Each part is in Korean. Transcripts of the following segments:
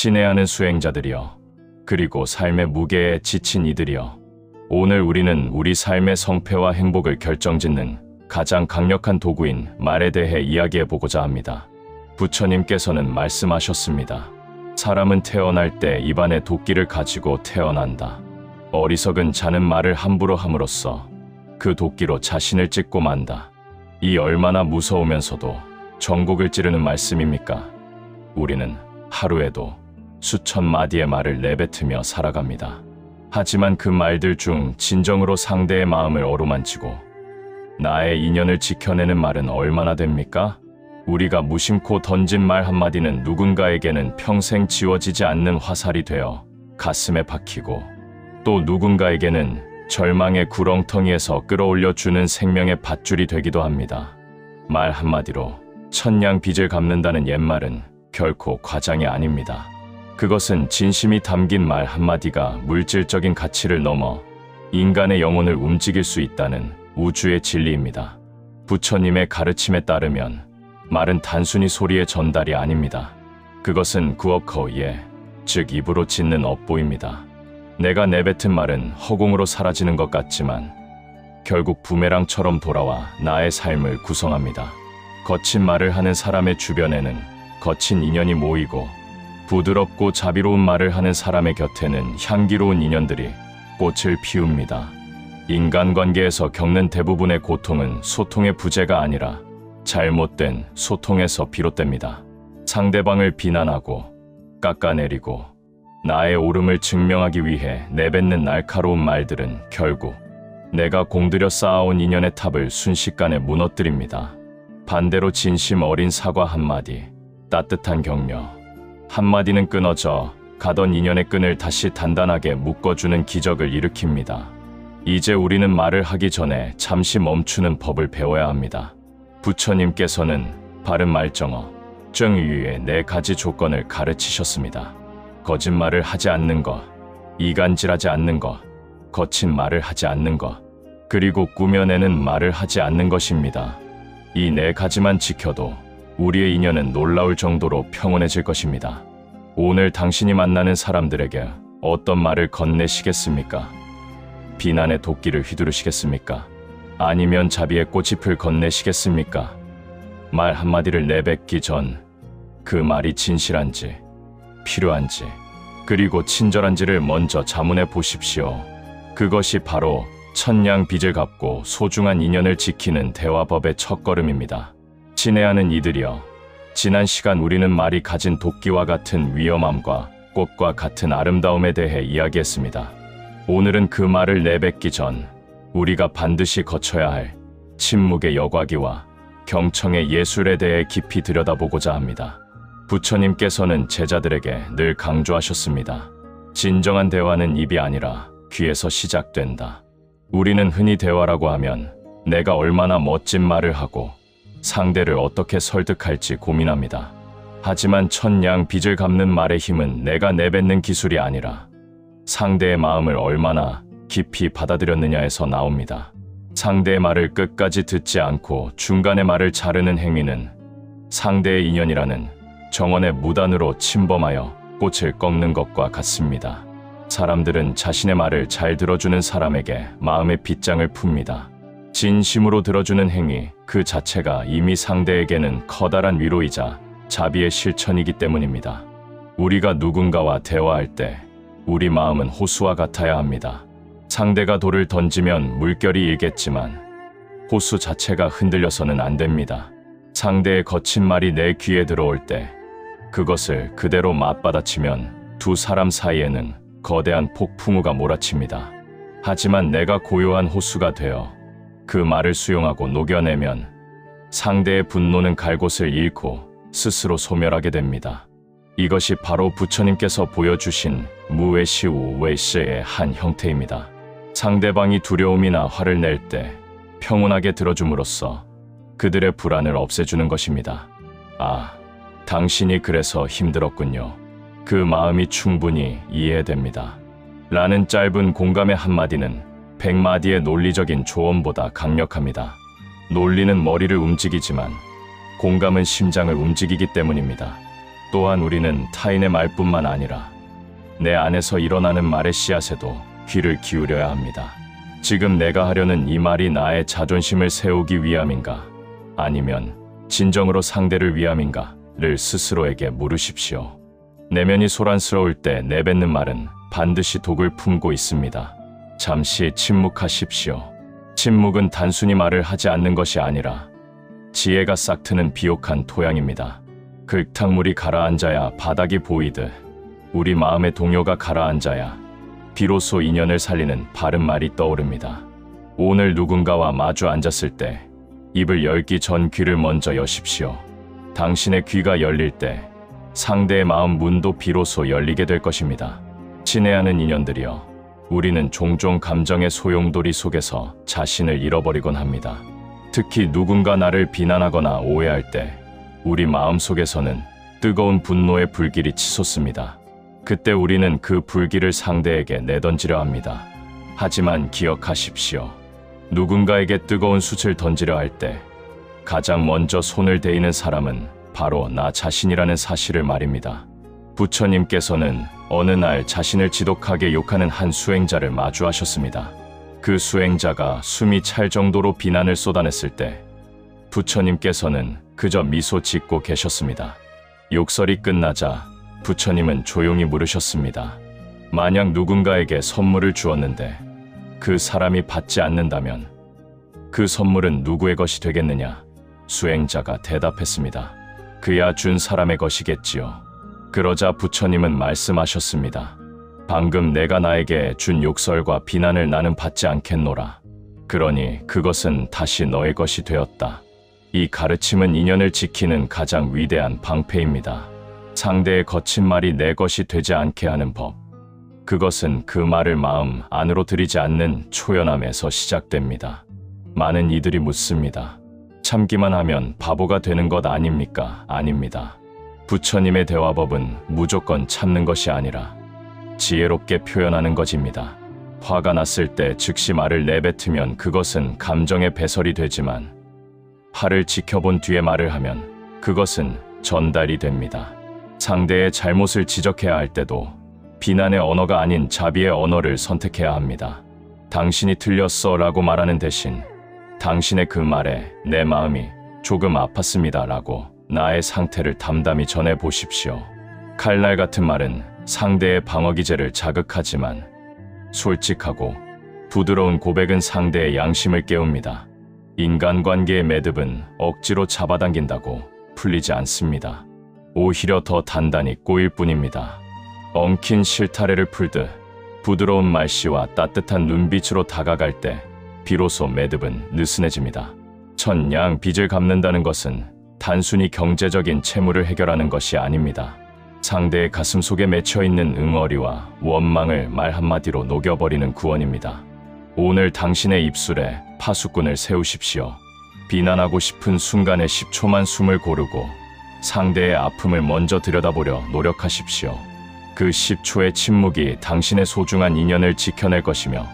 친애하는 수행자들이여, 그리고 삶의 무게에 지친 이들이여, 오늘 우리는 우리 삶의 성패와 행복을 결정짓는 가장 강력한 도구인 말에 대해 이야기해보고자 합니다. 부처님께서는 말씀하셨습니다. 사람은 태어날 때 입안에 도끼를 가지고 태어난다. 어리석은 자는 말을 함부로 함으로써 그 도끼로 자신을 찢고 만다. 이 얼마나 무서우면서도 전곡을 찌르는 말씀입니까? 우리는 하루에도 수천 마디의 말을 내뱉으며 살아갑니다. 하지만 그 말들 중 진정으로 상대의 마음을 어루만지고 나의 인연을 지켜내는 말은 얼마나 됩니까? 우리가 무심코 던진 말 한마디는 누군가에게는 평생 지워지지 않는 화살이 되어 가슴에 박히고, 또 누군가에게는 절망의 구렁텅이에서 끌어올려주는 생명의 밧줄이 되기도 합니다. 말 한마디로 천냥 빚을 갚는다는 옛말은 결코 과장이 아닙니다. 그것은 진심이 담긴 말 한마디가 물질적인 가치를 넘어 인간의 영혼을 움직일 수 있다는 우주의 진리입니다. 부처님의 가르침에 따르면 말은 단순히 소리의 전달이 아닙니다. 그것은 구억허예, 즉 입으로 짓는 업보입니다. 내가 내뱉은 말은 허공으로 사라지는 것 같지만 결국 부메랑처럼 돌아와 나의 삶을 구성합니다. 거친 말을 하는 사람의 주변에는 거친 인연이 모이고, 부드럽고 자비로운 말을 하는 사람의 곁에는 향기로운 인연들이 꽃을 피웁니다. 인간관계에서 겪는 대부분의 고통은 소통의 부재가 아니라 잘못된 소통에서 비롯됩니다. 상대방을 비난하고 깎아내리고 나의 옳음을 증명하기 위해 내뱉는 날카로운 말들은 결국 내가 공들여 쌓아온 인연의 탑을 순식간에 무너뜨립니다. 반대로 진심 어린 사과 한마디, 따뜻한 격려 한마디는 끊어져 가던 인연의 끈을 다시 단단하게 묶어주는 기적을 일으킵니다. 이제 우리는 말을 하기 전에 잠시 멈추는 법을 배워야 합니다. 부처님께서는 바른 말정어, 정의의 4가지 조건을 가르치셨습니다. 거짓말을 하지 않는 것, 이간질하지 않는 것, 거친 말을 하지 않는 것, 그리고 꾸며내는 말을 하지 않는 것입니다. 이 4가지만 지켜도 우리의 인연은 놀라울 정도로 평온해질 것입니다. 오늘 당신이 만나는 사람들에게 어떤 말을 건네시겠습니까? 비난의 도끼를 휘두르시겠습니까? 아니면 자비의 꽃잎을 건네시겠습니까? 말 한마디를 내뱉기 전 그 말이 진실한지, 필요한지, 그리고 친절한지를 먼저 자문해 보십시오. 그것이 바로 천냥 빚을 갚고 소중한 인연을 지키는 대화법의 첫걸음입니다. 친애하는 이들이여, 지난 시간 우리는 말이 가진 도끼와 같은 위험함과 꽃과 같은 아름다움에 대해 이야기했습니다. 오늘은 그 말을 내뱉기 전 우리가 반드시 거쳐야 할 침묵의 여과기와 경청의 예술에 대해 깊이 들여다보고자 합니다. 부처님께서는 제자들에게 늘 강조하셨습니다. 진정한 대화는 입이 아니라 귀에서 시작된다. 우리는 흔히 대화라고 하면 내가 얼마나 멋진 말을 하고 상대를 어떻게 설득할지 고민합니다. 하지만 천냥 빚을 갚는 말의 힘은 내가 내뱉는 기술이 아니라 상대의 마음을 얼마나 깊이 받아들였느냐에서 나옵니다. 상대의 말을 끝까지 듣지 않고 중간에 말을 자르는 행위는 상대의 인연이라는 정원의 무단으로 침범하여 꽃을 꺾는 것과 같습니다. 사람들은 자신의 말을 잘 들어주는 사람에게 마음의 빗장을 풉니다. 진심으로 들어주는 행위 그 자체가 이미 상대에게는 커다란 위로이자 자비의 실천이기 때문입니다. 우리가 누군가와 대화할 때 우리 마음은 호수와 같아야 합니다. 상대가 돌을 던지면 물결이 일겠지만 호수 자체가 흔들려서는 안 됩니다. 상대의 거친 말이 내 귀에 들어올 때 그것을 그대로 맞받아치면 두 사람 사이에는 거대한 폭풍우가 몰아칩니다. 하지만 내가 고요한 호수가 되어 그 말을 수용하고 녹여내면 상대의 분노는 갈 곳을 잃고 스스로 소멸하게 됩니다. 이것이 바로 부처님께서 보여주신 무외시우 외시의 한 형태입니다. 상대방이 두려움이나 화를 낼 때 평온하게 들어줌으로써 그들의 불안을 없애주는 것입니다. 아, 당신이 그래서 힘들었군요. 그 마음이 충분히 이해됩니다. 라는 짧은 공감의 한마디는 100마디의 논리적인 조언보다 강력합니다. 논리는 머리를 움직이지만 공감은 심장을 움직이기 때문입니다. 또한 우리는 타인의 말뿐만 아니라 내 안에서 일어나는 말의 씨앗에도 귀를 기울여야 합니다. 지금 내가 하려는 이 말이 나의 자존심을 세우기 위함인가? 아니면 진정으로 상대를 위함인가?를 스스로에게 물으십시오. 내면이 소란스러울 때 내뱉는 말은 반드시 독을 품고 있습니다. 잠시 침묵하십시오. 침묵은 단순히 말을 하지 않는 것이 아니라 지혜가 싹트는 비옥한 토양입니다. 흙탕물이 가라앉아야 바닥이 보이듯 우리 마음의 동요가 가라앉아야 비로소 인연을 살리는 바른 말이 떠오릅니다. 오늘 누군가와 마주 앉았을 때 입을 열기 전 귀를 먼저 여십시오. 당신의 귀가 열릴 때 상대의 마음 문도 비로소 열리게 될 것입니다. 친애하는 인연들이여, 우리는 종종 감정의 소용돌이 속에서 자신을 잃어버리곤 합니다. 특히 누군가 나를 비난하거나 오해할 때 우리 마음속에서는 뜨거운 분노의 불길이 치솟습니다. 그때 우리는 그 불길을 상대에게 내던지려 합니다. 하지만 기억하십시오. 누군가에게 뜨거운 숯을 던지려 할 때 가장 먼저 손을 대이는 사람은 바로 나 자신이라는 사실을 말입니다. 부처님께서는 어느 날 자신을 지독하게 욕하는 한 수행자를 마주하셨습니다. 그 수행자가 숨이 찰 정도로 비난을 쏟아냈을 때 부처님께서는 그저 미소 짓고 계셨습니다. 욕설이 끝나자 부처님은 조용히 물으셨습니다. 만약 누군가에게 선물을 주었는데 그 사람이 받지 않는다면 그 선물은 누구의 것이 되겠느냐? 수행자가 대답했습니다. 그야 준 사람의 것이겠지요. 그러자 부처님은 말씀하셨습니다. 방금 내가 나에게 준 욕설과 비난을 나는 받지 않겠노라. 그러니 그것은 다시 너의 것이 되었다. 이 가르침은 인연을 지키는 가장 위대한 방패입니다. 상대의 거친 말이 내 것이 되지 않게 하는 법. 그것은 그 말을 마음 안으로 들이지 않는 초연함에서 시작됩니다. 많은 이들이 묻습니다. 참기만 하면 바보가 되는 것 아닙니까? 아닙니다. 부처님의 대화법은 무조건 참는 것이 아니라 지혜롭게 표현하는 것입니다. 화가 났을 때 즉시 말을 내뱉으면 그것은 감정의 배설이 되지만 화를 지켜본 뒤에 말을 하면 그것은 전달이 됩니다. 상대의 잘못을 지적해야 할 때도 비난의 언어가 아닌 자비의 언어를 선택해야 합니다. 당신이 틀렸어 라고 말하는 대신 당신의 그 말에 내 마음이 조금 아팠습니다 라고 나의 상태를 담담히 전해 보십시오. 칼날 같은 말은 상대의 방어 기제를 자극하지만 솔직하고 부드러운 고백은 상대의 양심을 깨웁니다. 인간관계의 매듭은 억지로 잡아당긴다고 풀리지 않습니다. 오히려 더 단단히 꼬일 뿐입니다. 엉킨 실타래를 풀듯 부드러운 말씨와 따뜻한 눈빛으로 다가갈 때 비로소 매듭은 느슨해집니다. 천냥 빚을 갚는다는 것은 단순히 경제적인 채무를 해결하는 것이 아닙니다. 상대의 가슴 속에 맺혀있는 응어리와 원망을 말 한마디로 녹여버리는 구원입니다. 오늘 당신의 입술에 파수꾼을 세우십시오. 비난하고 싶은 순간에 10초만 숨을 고르고 상대의 아픔을 먼저 들여다보려 노력하십시오. 그 10초의 침묵이 당신의 소중한 인연을 지켜낼 것이며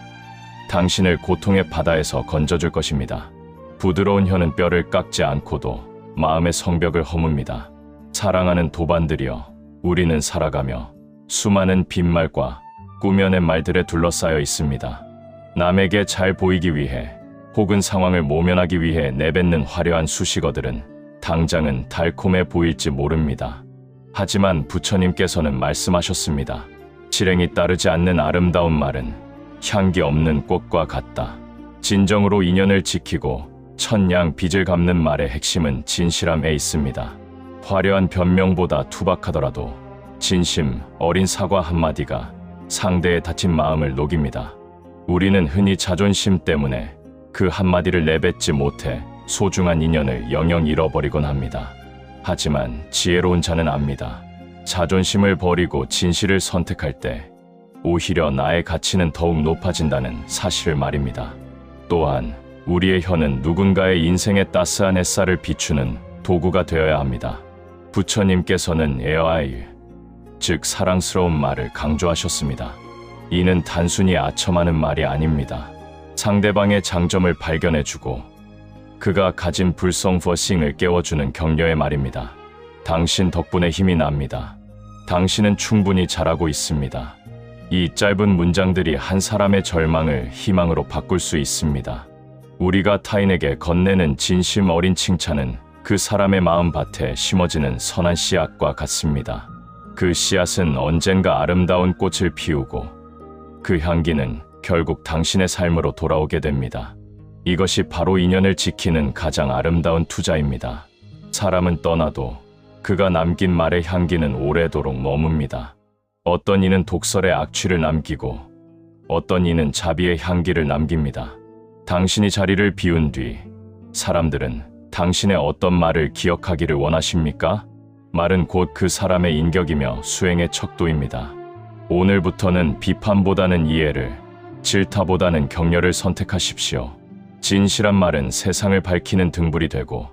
당신을 고통의 바다에서 건져줄 것입니다. 부드러운 혀는 뼈를 깎지 않고도 마음의 성벽을 허뭅니다. 사랑하는 도반들이여, 우리는 살아가며 수많은 빈말과 꾸며낸 말들에 둘러싸여 있습니다. 남에게 잘 보이기 위해 혹은 상황을 모면하기 위해 내뱉는 화려한 수식어들은 당장은 달콤해 보일지 모릅니다. 하지만 부처님께서는 말씀하셨습니다. 실행이 따르지 않는 아름다운 말은 향기 없는 꽃과 같다. 진정으로 인연을 지키고 천냥 빚을 갚는 말의 핵심은 진실함에 있습니다. 화려한 변명보다 투박하더라도 진심 어린 사과 한마디가 상대의 다친 마음을 녹입니다. 우리는 흔히 자존심 때문에 그 한마디를 내뱉지 못해 소중한 인연을 영영 잃어버리곤 합니다. 하지만 지혜로운 자는 압니다. 자존심을 버리고 진실을 선택할 때 오히려 나의 가치는 더욱 높아진다는 사실을 말입니다. 또한 우리의 혀는 누군가의 인생에 따스한 햇살을 비추는 도구가 되어야 합니다. 부처님께서는 에어아이, 즉 사랑스러운 말을 강조하셨습니다. 이는 단순히 아첨하는 말이 아닙니다. 상대방의 장점을 발견해주고 그가 가진 불성 버싱을 깨워주는 격려의 말입니다. 당신 덕분에 힘이 납니다. 당신은 충분히 잘하고 있습니다. 이 짧은 문장들이 한 사람의 절망을 희망으로 바꿀 수 있습니다. 우리가 타인에게 건네는 진심 어린 칭찬은 그 사람의 마음밭에 심어지는 선한 씨앗과 같습니다. 그 씨앗은 언젠가 아름다운 꽃을 피우고 그 향기는 결국 당신의 삶으로 돌아오게 됩니다. 이것이 바로 인연을 지키는 가장 아름다운 투자입니다. 사람은 떠나도 그가 남긴 말의 향기는 오래도록 머뭅니다. 어떤 이는 독설의 악취를 남기고 어떤 이는 자비의 향기를 남깁니다. 당신이 자리를 비운 뒤 사람들은 당신의 어떤 말을 기억하기를 원하십니까? 말은 곧 그 사람의 인격이며 수행의 척도입니다. 오늘부터는 비판보다는 이해를, 질타보다는 격려를 선택하십시오. 진실한 말은 세상을 밝히는 등불이 되고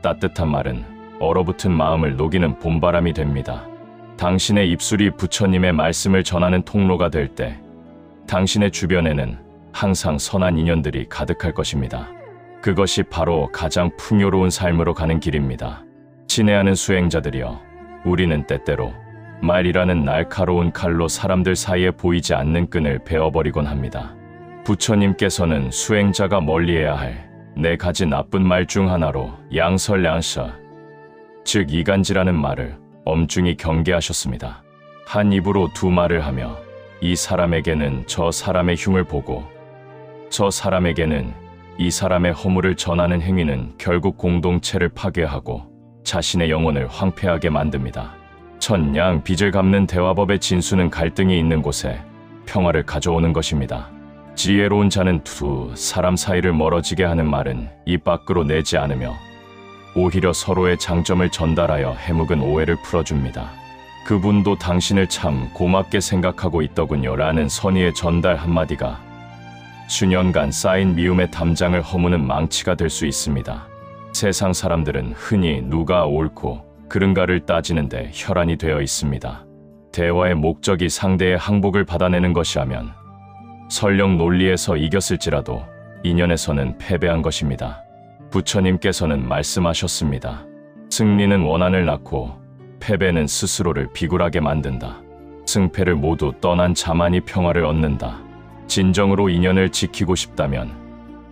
따뜻한 말은 얼어붙은 마음을 녹이는 봄바람이 됩니다. 당신의 입술이 부처님의 말씀을 전하는 통로가 될 때 당신의 주변에는 항상 선한 인연들이 가득할 것입니다. 그것이 바로 가장 풍요로운 삶으로 가는 길입니다. 친애하는 수행자들이여, 우리는 때때로 말이라는 날카로운 칼로 사람들 사이에 보이지 않는 끈을 베어버리곤 합니다. 부처님께서는 수행자가 멀리해야 할 4가지 나쁜 말 중 하나로 양설량서, 즉 이간질하는 말을 엄중히 경계하셨습니다. 한 입으로 두 말을 하며 이 사람에게는 저 사람의 흉을 보고 저 사람에게는 이 사람의 허물을 전하는 행위는 결국 공동체를 파괴하고 자신의 영혼을 황폐하게 만듭니다. 천냥 빚을 갚는 대화법의 진수는 갈등이 있는 곳에 평화를 가져오는 것입니다. 지혜로운 자는 두 사람 사이를 멀어지게 하는 말은 입 밖으로 내지 않으며 오히려 서로의 장점을 전달하여 해묵은 오해를 풀어줍니다. 그분도 당신을 참 고맙게 생각하고 있더군요 라는 선의의 전달 한마디가 수년간 쌓인 미움의 담장을 허무는 망치가 될 수 있습니다. 세상 사람들은 흔히 누가 옳고 그른가를 따지는데 혈안이 되어 있습니다. 대화의 목적이 상대의 항복을 받아내는 것이라면 설령 논리에서 이겼을지라도 인연에서는 패배한 것입니다. 부처님께서는 말씀하셨습니다. 승리는 원한을 낳고 패배는 스스로를 비굴하게 만든다. 승패를 모두 떠난 자만이 평화를 얻는다. 진정으로 인연을 지키고 싶다면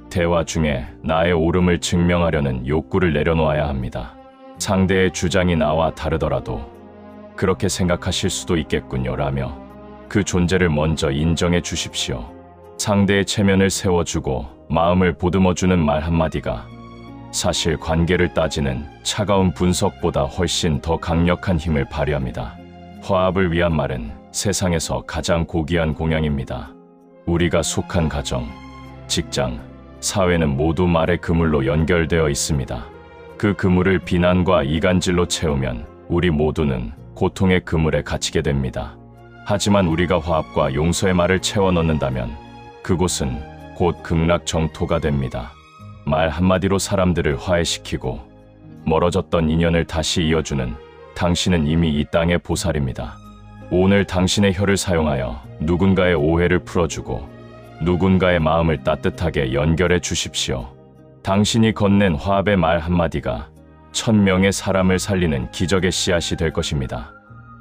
대화 중에 나의 옳음을 증명하려는 욕구를 내려놓아야 합니다. 상대의 주장이 나와 다르더라도 그렇게 생각하실 수도 있겠군요 라며 그 존재를 먼저 인정해 주십시오. 상대의 체면을 세워주고 마음을 보듬어주는 말 한마디가 사실 관계를 따지는 차가운 분석보다 훨씬 더 강력한 힘을 발휘합니다. 화합을 위한 말은 세상에서 가장 고귀한 공양입니다. 우리가 속한 가정, 직장, 사회는 모두 말의 그물로 연결되어 있습니다. 그 그물을 비난과 이간질로 채우면 우리 모두는 고통의 그물에 갇히게 됩니다. 하지만 우리가 화합과 용서의 말을 채워 넣는다면 그곳은 곧 극락정토가 됩니다. 말 한마디로 사람들을 화해시키고 멀어졌던 인연을 다시 이어주는 당신은 이미 이 땅의 보살입니다. 오늘 당신의 혀를 사용하여 누군가의 오해를 풀어주고 누군가의 마음을 따뜻하게 연결해 주십시오. 당신이 건넨 화합의 말 한마디가 1000명의 사람을 살리는 기적의 씨앗이 될 것입니다.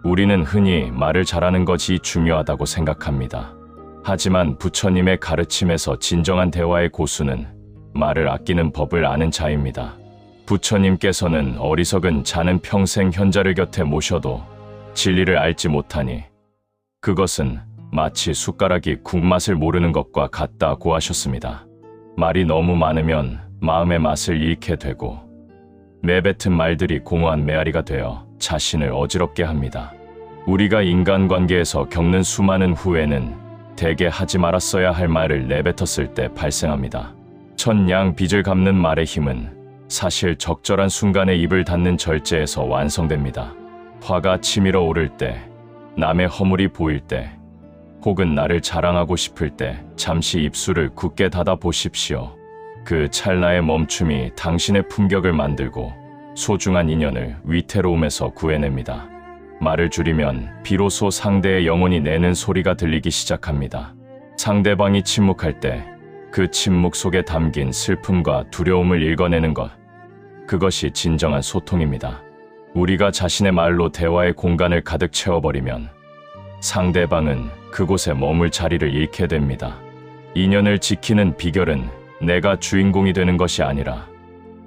우리는 흔히 말을 잘하는 것이 중요하다고 생각합니다. 하지만 부처님의 가르침에서 진정한 대화의 고수는 말을 아끼는 법을 아는 자입니다. 부처님께서는 어리석은 자는 평생 현자를 곁에 모셔도 진리를 알지 못하니 그것은 마치 숟가락이 국맛을 모르는 것과 같다고 하셨습니다. 말이 너무 많으면 마음의 맛을 잃게 되고 내뱉은 말들이 공허한 메아리가 되어 자신을 어지럽게 합니다. 우리가 인간관계에서 겪는 수많은 후회는 대개 하지 말았어야 할 말을 내뱉었을 때 발생합니다. 천냥 빚을 갚는 말의 힘은 사실 적절한 순간에 입을 닫는 절제에서 완성됩니다. 화가 치밀어 오를 때, 남의 허물이 보일 때, 혹은 나를 자랑하고 싶을 때 잠시 입술을 굳게 닫아 보십시오. 그 찰나의 멈춤이 당신의 품격을 만들고 소중한 인연을 위태로움에서 구해냅니다. 말을 줄이면 비로소 상대의 영혼이 내는 소리가 들리기 시작합니다. 상대방이 침묵할 때 그 침묵 속에 담긴 슬픔과 두려움을 읽어내는 것, 그것이 진정한 소통입니다. 우리가 자신의 말로 대화의 공간을 가득 채워버리면 상대방은 그곳에 머물 자리를 잃게 됩니다. 인연을 지키는 비결은 내가 주인공이 되는 것이 아니라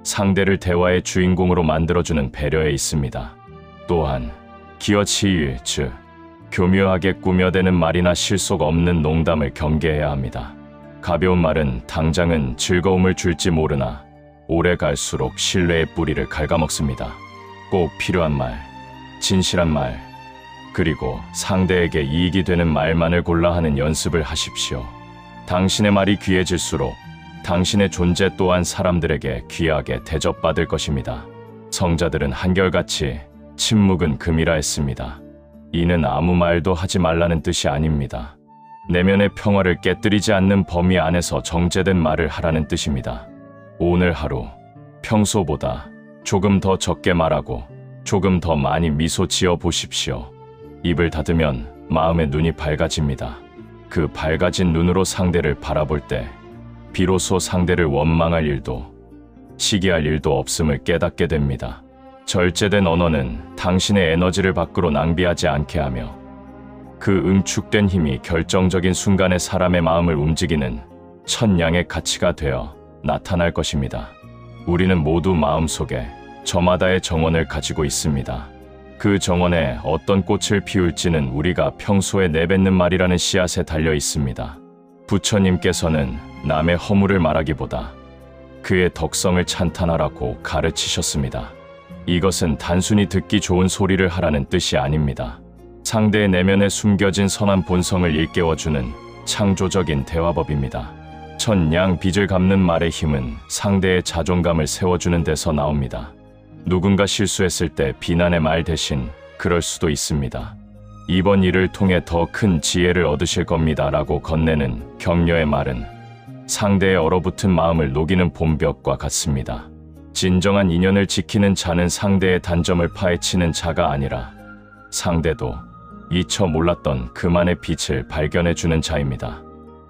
상대를 대화의 주인공으로 만들어주는 배려에 있습니다. 또한 기어치유, 즉 교묘하게 꾸며대는 말이나 실속 없는 농담을 경계해야 합니다. 가벼운 말은 당장은 즐거움을 줄지 모르나 오래 갈수록 신뢰의 뿌리를 갉아먹습니다. 꼭 필요한 말, 진실한 말, 그리고 상대에게 이익이 되는 말만을 골라 하는 연습을 하십시오. 당신의 말이 귀해질수록 당신의 존재 또한 사람들에게 귀하게 대접받을 것입니다. 성자들은 한결같이 침묵은 금이라 했습니다. 이는 아무 말도 하지 말라는 뜻이 아닙니다. 내면의 평화를 깨뜨리지 않는 범위 안에서 정제된 말을 하라는 뜻입니다. 오늘 하루 평소보다 조금 더 적게 말하고 조금 더 많이 미소 지어 보십시오. 입을 닫으면 마음의 눈이 밝아집니다. 그 밝아진 눈으로 상대를 바라볼 때 비로소 상대를 원망할 일도 시기할 일도 없음을 깨닫게 됩니다. 절제된 언어는 당신의 에너지를 밖으로 낭비하지 않게 하며 그 응축된 힘이 결정적인 순간에 사람의 마음을 움직이는 천냥의 가치가 되어 나타날 것입니다. 우리는 모두 마음속에 저마다의 정원을 가지고 있습니다. 그 정원에 어떤 꽃을 피울지는 우리가 평소에 내뱉는 말이라는 씨앗에 달려 있습니다. 부처님께서는 남의 허물을 말하기보다 그의 덕성을 찬탄하라고 가르치셨습니다. 이것은 단순히 듣기 좋은 소리를 하라는 뜻이 아닙니다. 상대의 내면에 숨겨진 선한 본성을 일깨워주는 창조적인 대화법입니다. 천냥 빚을 갚는 말의 힘은 상대의 자존감을 세워주는 데서 나옵니다. 누군가 실수했을 때 비난의 말 대신 그럴 수도 있습니다. 이번 일을 통해 더 큰 지혜를 얻으실 겁니다 라고 건네는 격려의 말은 상대의 얼어붙은 마음을 녹이는 봄볕과 같습니다. 진정한 인연을 지키는 자는 상대의 단점을 파헤치는 자가 아니라 상대도 미처 몰랐던 그만의 빛을 발견해주는 자입니다.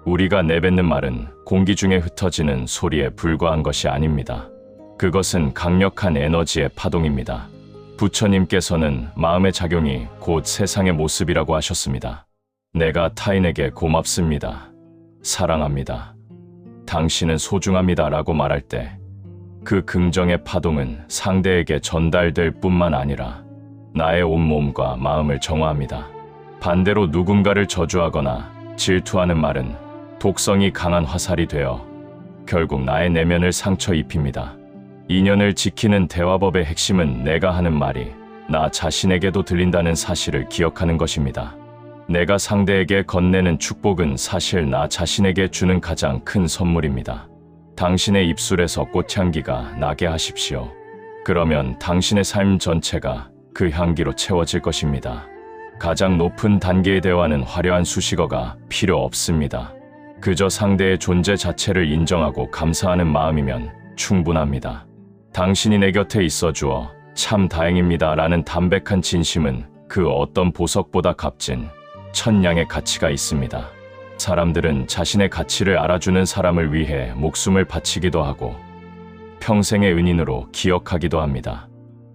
우리가 내뱉는 말은 공기 중에 흩어지는 소리에 불과한 것이 아닙니다. 그것은 강력한 에너지의 파동입니다. 부처님께서는 마음의 작용이 곧 세상의 모습이라고 하셨습니다. 내가 타인에게 고맙습니다. 사랑합니다. 당신은 소중합니다 라고 말할 때 그 긍정의 파동은 상대에게 전달될 뿐만 아니라 나의 온몸과 마음을 정화합니다. 반대로 누군가를 저주하거나 질투하는 말은 독성이 강한 화살이 되어 결국 나의 내면을 상처 입힙니다. 인연을 지키는 대화법의 핵심은 내가 하는 말이 나 자신에게도 들린다는 사실을 기억하는 것입니다. 내가 상대에게 건네는 축복은 사실 나 자신에게 주는 가장 큰 선물입니다. 당신의 입술에서 꽃향기가 나게 하십시오. 그러면 당신의 삶 전체가 그 향기로 채워질 것입니다. 가장 높은 단계의 대화는 화려한 수식어가 필요 없습니다. 그저 상대의 존재 자체를 인정하고 감사하는 마음이면 충분합니다. 당신이 내 곁에 있어 주어 참 다행입니다 라는 담백한 진심은 그 어떤 보석보다 값진 천냥의 가치가 있습니다. 사람들은 자신의 가치를 알아주는 사람을 위해 목숨을 바치기도 하고 평생의 은인으로 기억하기도 합니다.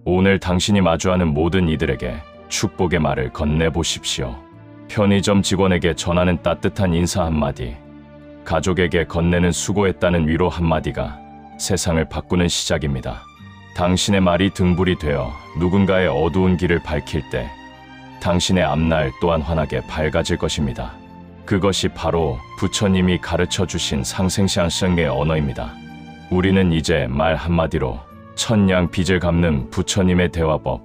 오늘 당신이 마주하는 모든 이들에게 축복의 말을 건네보십시오. 편의점 직원에게 전하는 따뜻한 인사 한마디, 가족에게 건네는 수고했다는 위로 한마디가 세상을 바꾸는 시작입니다. 당신의 말이 등불이 되어 누군가의 어두운 길을 밝힐 때 당신의 앞날 또한 환하게 밝아질 것입니다. 그것이 바로 부처님이 가르쳐 주신 상생시앙성의 언어입니다. 우리는 이제 말 한마디로 천냥 빚을 갚는 부처님의 대화법,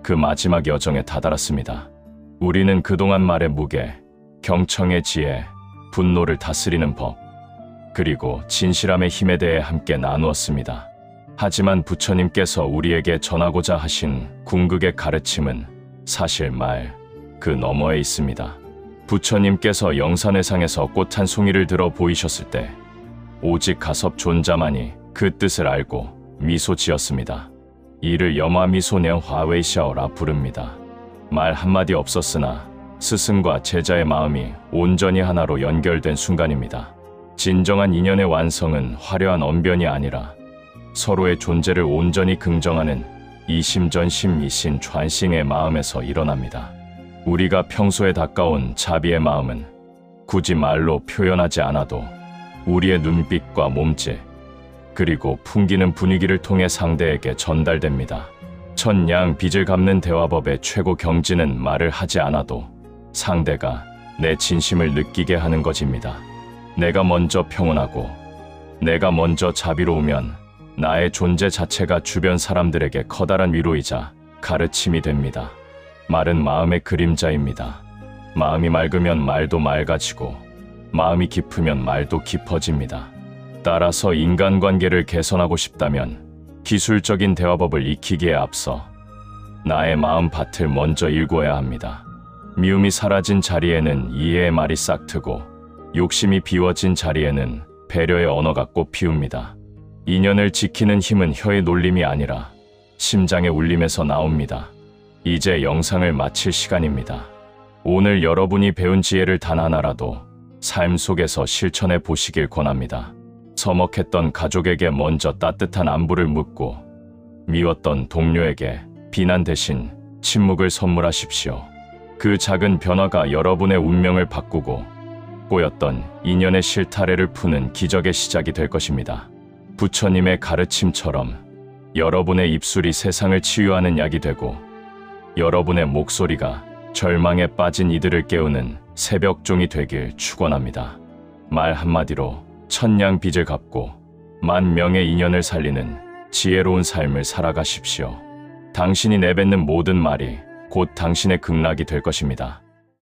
그 마지막 여정에 다다랐습니다. 우리는 그동안 말의 무게, 경청의 지혜, 분노를 다스리는 법, 그리고 진실함의 힘에 대해 함께 나누었습니다. 하지만 부처님께서 우리에게 전하고자 하신 궁극의 가르침은 사실 말 그 너머에 있습니다. 부처님께서 영산회상에서 꽃 한 송이를 들어 보이셨을 때 오직 가섭존자만이 그 뜻을 알고 미소 지었습니다. 이를 염화미소냥 화웨이샤오라 부릅니다. 말 한마디 없었으나 스승과 제자의 마음이 온전히 하나로 연결된 순간입니다. 진정한 인연의 완성은 화려한 언변이 아니라 서로의 존재를 온전히 긍정하는 이심전심传싱의 마음에서 일어납니다. 우리가 평소에 가까운 자비의 마음은 굳이 말로 표현하지 않아도 우리의 눈빛과 몸짓, 그리고 풍기는 분위기를 통해 상대에게 전달됩니다. 천냥 빚을 갚는 대화법의 최고 경지는 말을 하지 않아도 상대가 내 진심을 느끼게 하는 것입니다. 내가 먼저 평온하고 내가 먼저 자비로우면 나의 존재 자체가 주변 사람들에게 커다란 위로이자 가르침이 됩니다. 말은 마음의 그림자입니다. 마음이 맑으면 말도 맑아지고 마음이 깊으면 말도 깊어집니다. 따라서 인간관계를 개선하고 싶다면 기술적인 대화법을 익히기에 앞서 나의 마음 밭을 먼저 일궈야 합니다. 미움이 사라진 자리에는 이해의 말이 싹트고 욕심이 비워진 자리에는 배려의 언어가 꽃 피웁니다. 인연을 지키는 힘은 혀의 놀림이 아니라 심장의 울림에서 나옵니다. 이제 영상을 마칠 시간입니다. 오늘 여러분이 배운 지혜를 단 하나라도 삶 속에서 실천해 보시길 권합니다. 서먹했던 가족에게 먼저 따뜻한 안부를 묻고 미웠던 동료에게 비난 대신 침묵을 선물하십시오. 그 작은 변화가 여러분의 운명을 바꾸고 꼬였던 인연의 실타래를 푸는 기적의 시작이 될 것입니다. 부처님의 가르침처럼 여러분의 입술이 세상을 치유하는 약이 되고 여러분의 목소리가 절망에 빠진 이들을 깨우는 새벽종이 되길 축원합니다. 말 한마디로 천냥 빚을 갚고 만 명의 인연을 살리는 지혜로운 삶을 살아가십시오. 당신이 내뱉는 모든 말이 곧 당신의 극락이 될 것입니다.